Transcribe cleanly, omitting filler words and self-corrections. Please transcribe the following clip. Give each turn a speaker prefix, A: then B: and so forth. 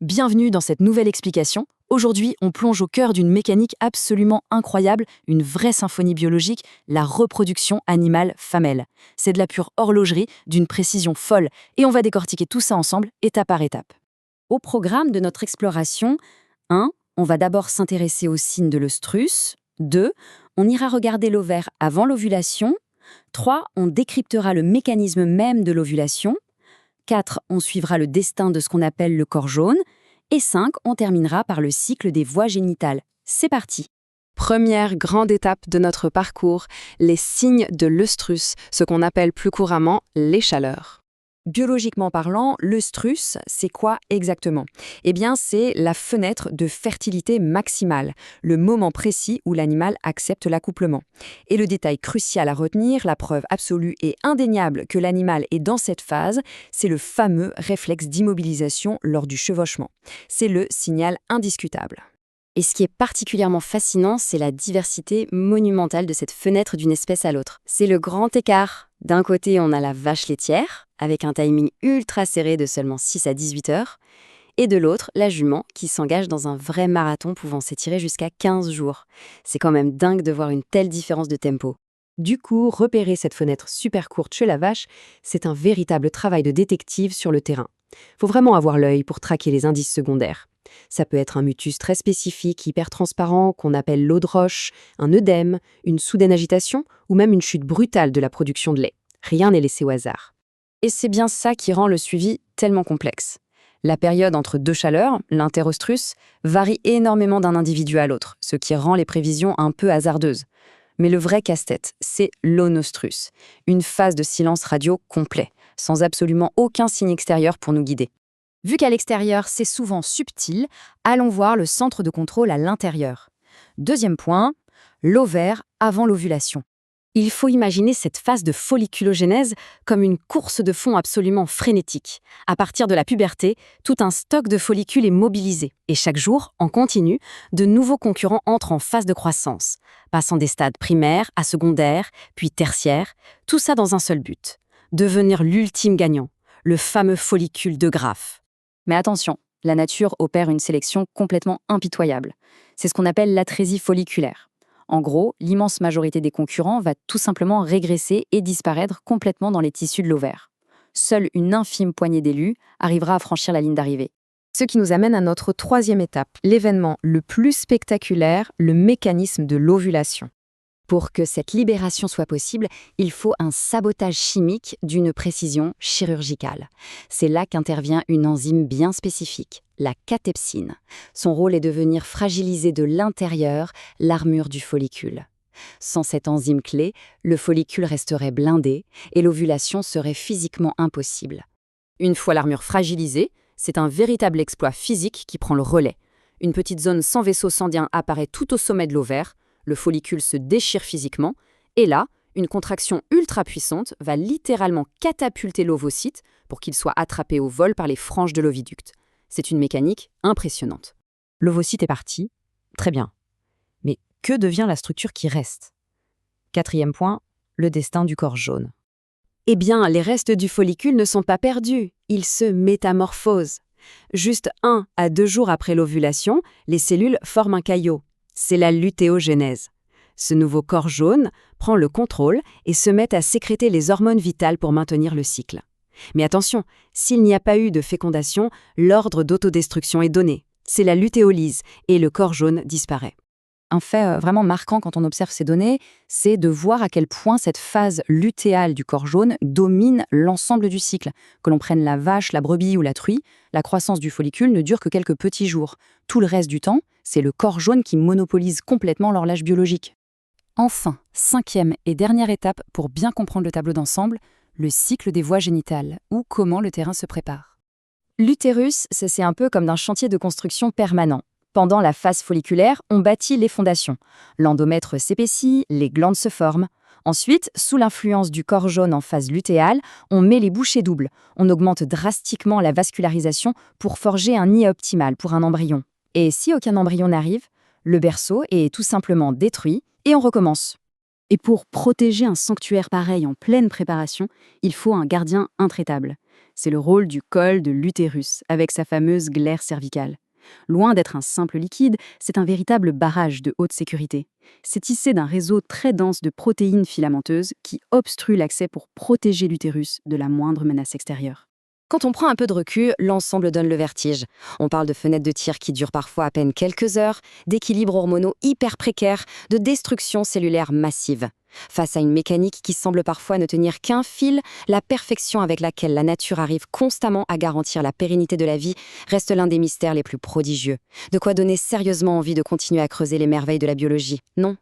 A: Bienvenue dans cette nouvelle explication. Aujourd'hui, on plonge au cœur d'une mécanique absolument incroyable, une vraie symphonie biologique, la reproduction animale femelle. C'est de la pure horlogerie, d'une précision folle, et on va décortiquer tout ça ensemble, étape par étape. Au programme de notre exploration, 1. On va d'abord s'intéresser aux signes de l'œstrus. 2. On ira regarder l'ovaire avant l'ovulation. 3. On décryptera le mécanisme même de l'ovulation. 4. On suivra le destin de ce qu'on appelle le corps jaune. Et 5. On terminera par le cycle des voies génitales. C'est parti.
B: Première grande étape de notre parcours, les signes de l'œstrus, ce qu'on appelle plus couramment les chaleurs.
A: Biologiquement parlant, l'œstrus, c'est quoi exactement? Eh bien, c'est la fenêtre de fertilité maximale, le moment précis où l'animal accepte l'accouplement. Et le détail crucial à retenir, la preuve absolue et indéniable que l'animal est dans cette phase, c'est le fameux réflexe d'immobilisation lors du chevauchement. C'est le signal indiscutable.
C: Et ce qui est particulièrement fascinant, c'est la diversité monumentale de cette fenêtre d'une espèce à l'autre. C'est le grand écart. D'un côté, on a la vache laitière, avec un timing ultra serré de seulement 6 à 18 heures, et de l'autre, la jument, qui s'engage dans un vrai marathon pouvant s'étirer jusqu'à 15 jours. C'est quand même dingue de voir une telle différence de tempo.
B: Du coup, repérer cette fenêtre super courte chez la vache, c'est un véritable travail de détective sur le terrain. Faut vraiment avoir l'œil pour traquer les indices secondaires. Ça peut être un mutus très spécifique, hyper transparent, qu'on appelle l'eau de roche, un œdème, une soudaine agitation ou même une chute brutale de la production de lait. Rien n'est laissé au hasard.
A: Et c'est bien ça qui rend le suivi tellement complexe. La période entre deux chaleurs, l'interœstrus, varie énormément d'un individu à l'autre, ce qui rend les prévisions un peu hasardeuses. Mais le vrai casse-tête, c'est l'onostrus, une phase de silence radio complet, sans absolument aucun signe extérieur pour nous guider. Vu qu'à l'extérieur, c'est souvent subtil, allons voir le centre de contrôle à l'intérieur. Deuxième point, l'ovaire avant l'ovulation. Il faut imaginer cette phase de folliculogénèse comme une course de fond absolument frénétique. À partir de la puberté, tout un stock de follicules est mobilisé. Et chaque jour, en continu, de nouveaux concurrents entrent en phase de croissance, passant des stades primaires à secondaires, puis tertiaires, tout ça dans un seul but, devenir l'ultime gagnant, le fameux follicule de Graaff. Mais attention, la nature opère une sélection complètement impitoyable. C'est ce qu'on appelle l'atrésie folliculaire. En gros, l'immense majorité des concurrents va tout simplement régresser et disparaître complètement dans les tissus de l'ovaire. Seule une infime poignée d'élus arrivera à franchir la ligne d'arrivée.
B: Ce qui nous amène à notre troisième étape, l'événement le plus spectaculaire, le mécanisme de l'ovulation.
C: Pour que cette libération soit possible, il faut un sabotage chimique d'une précision chirurgicale. C'est là qu'intervient une enzyme bien spécifique, la catepsine. Son rôle est de venir fragiliser de l'intérieur l'armure du follicule. Sans cette enzyme clé, le follicule resterait blindé et l'ovulation serait physiquement impossible.
A: Une fois l'armure fragilisée, c'est un véritable exploit physique qui prend le relais. Une petite zone sans vaisseau sanguin apparaît tout au sommet de l'ovaire. Le follicule se déchire physiquement, et là, une contraction ultra puissante va littéralement catapulter l'ovocyte pour qu'il soit attrapé au vol par les franges de l'oviducte. C'est une mécanique impressionnante.
B: L'ovocyte est parti, très bien. Mais que devient la structure qui reste? Quatrième point, le destin du corps jaune.
C: Eh bien, les restes du follicule ne sont pas perdus, ils se métamorphosent. Juste 1 à 2 jours après l'ovulation, les cellules forment un caillot. C'est la lutéogénèse. Ce nouveau corps jaune prend le contrôle et se met à sécréter les hormones vitales pour maintenir le cycle. Mais attention, s'il n'y a pas eu de fécondation, l'ordre d'autodestruction est donné. C'est la lutéolyse et le corps jaune disparaît.
A: Un fait vraiment marquant quand on observe ces données, c'est de voir à quel point cette phase lutéale du corps jaune domine l'ensemble du cycle. Que l'on prenne la vache, la brebis ou la truie, la croissance du follicule ne dure que quelques petits jours. Tout le reste du temps, c'est le corps jaune qui monopolise complètement l'horloge biologique. Enfin, 5e et dernière étape pour bien comprendre le tableau d'ensemble, le cycle des voies génitales, ou comment le terrain se prépare. L'utérus, c'est un peu comme d'un chantier de construction permanent. Pendant la phase folliculaire, on bâtit les fondations. L'endomètre s'épaissit, les glandes se forment. Ensuite, sous l'influence du corps jaune en phase lutéale, on met les bouchées doubles. On augmente drastiquement la vascularisation pour forger un nid optimal pour un embryon. Et si aucun embryon n'arrive, le berceau est tout simplement détruit et on recommence. Et pour protéger un sanctuaire pareil en pleine préparation, il faut un gardien intraitable.
C: C'est le rôle du col de l'utérus, avec sa fameuse glaire cervicale. Loin d'être un simple liquide, c'est un véritable barrage de haute sécurité. C'est tissé d'un réseau très dense de protéines filamenteuses qui obstruent l'accès pour protéger l'utérus de la moindre menace extérieure.
A: Quand on prend un peu de recul, l'ensemble donne le vertige. On parle de fenêtres de tir qui durent parfois à peine quelques heures, d'équilibres hormonaux hyper précaires, de destruction cellulaire massive. Face à une mécanique qui semble parfois ne tenir qu'un fil, la perfection avec laquelle la nature arrive constamment à garantir la pérennité de la vie reste l'un des mystères les plus prodigieux. De quoi donner sérieusement envie de continuer à creuser les merveilles de la biologie, non ?